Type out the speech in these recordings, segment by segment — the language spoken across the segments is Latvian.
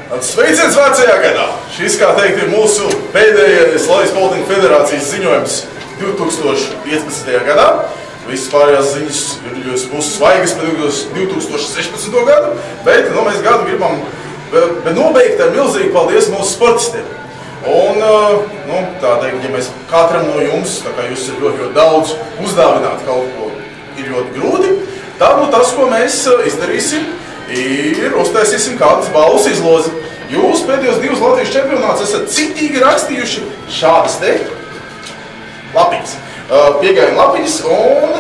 Sveiciens vecajā gadā! Šis, kā teikt, ir mūsu pēdējais Latvijas Policijas federācijas ziņojums 2015. gadā. Visas pārējās ziņas ir mūsu svaigas par 2016. gadu, bet mēs gadu gribam nobeigt ar milzīgu paldies mūsu sportistiem. Un, tā teikt, ja mēs katram no jums, tā kā jūs ir ļoti daudz, uzdāvināt kaut ko ir ļoti grūti, tad tas, ko mēs izdarīsim, ir uztaisīsim kādas balvas izlozi. Jūs pēdējos 2 Latvijas čempionātus esat citīgi rakstījuši šādas te lapiņas. Piegājuma lapiņas, un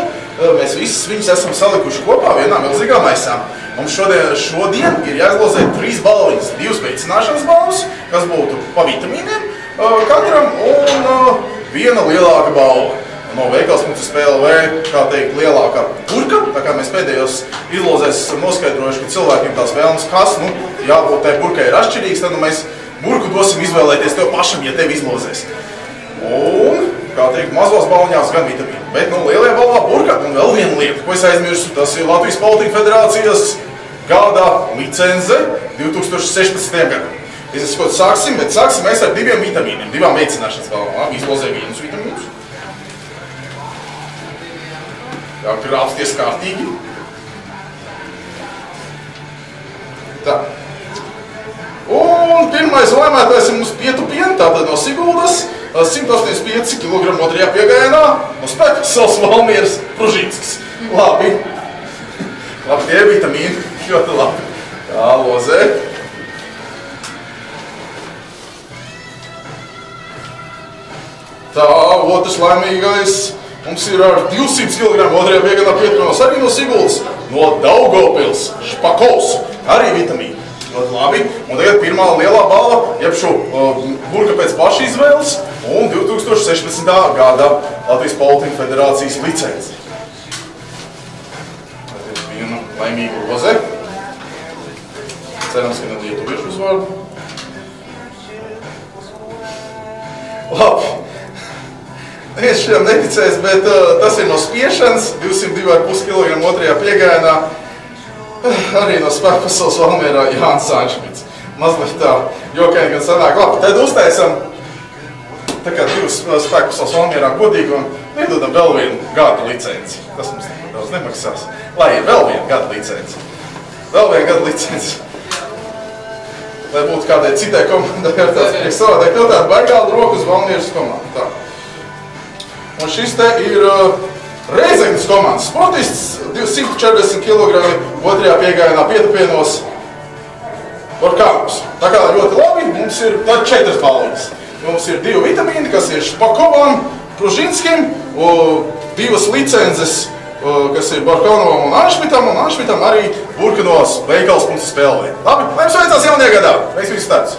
mēs visas viņas esam salikuši kopā vienā milzīgā maisā. Mums šodien ir jāizlozē 3 balviņas, 2 veicināšanas balvas, kas būtu pa vitamīniem katram, un 1 lielāka balva. No veikals.spēlv, kā teikt, lielākā burka, tā kā mēs pēdējos izlozēs esam noskaidrojuši, ka cilvēkiem tās vēlmes, kas, jābūt tai burkai ir atšķirīgs, tad mēs burku dosim izvēlēties tev pašam, ja tev izlozēs. Un, kā teikt, mazos balvņās gan vitamīni, bet, lielajā balvā burka, un vēl viena lieta, ko es aizmirsu, tas ir Latvijas Policijas federācijas gada licence 2016. gadam. Es ko sāksim, bet sāksim mēs ar 2 vitamīniem, 2 veicināšanas balvām, izlozē 1 vitamīnus. Krāpsties kārtīgi. Tā. Un pirmais laimētājs ir mums pietupiena, tātad no Siguldas, 185 kg otrajā piegājienā, no Spēkveseles Valmieras Pružīnskas. Labi. Labi, tie ir vitamīni. Ļoti labi. Tā, lozē. Tā, otrs laimīgais. Mums ir ar 200 kg otrajā piegājienā pietupienās arī no Siguldas, no Daugavpils, Špakovs, arī vitamīni. Ļoti labi. Un tagad pirmā lielā balva, jeb šo burka pēc paša izvēles, un 2016. gada Latvijas Policijas federācijas licence. Tā ir viena laimīga loze. Cerams, ka ne lietuviešu uzvārdu. Labi. Es šiem neticēs, bet tas ir no spiešanas, 202,5 kg otrajā piegājienā, arī no Spēkveseles Valmierā Jānis Sanšmits. Mazliet tā jokaini gan sanāk. Labi, tad uztaisam tā kā 2 Spēkveseles Valmierā godīgi un iedodam vēl 1 gada licenci. Tas mums daudz nemaksās. Lai ir vēl 1 gada licenci. Vēl 1 gada licenci. Lai būtu kādai citai komandai ar tās savādāk. Tev tāda baigāla roka uz Valmieras komandu. Tā. Un šis te ir Reizeknas komandas sportists, 240 kg otrajā piegājienā pietupienos Borkānus. Tā kā ļoti labi, mums ir 4 balviņas. Mums ir 2 vitamīni, kas ir Špakovam, Pružinskim, 2 licences, kas ir Borkānovam un Anšmitam arī burka no veikals.spēlv. Labi, lai jums veicās jaunajā gadā! Mēs visu tāds!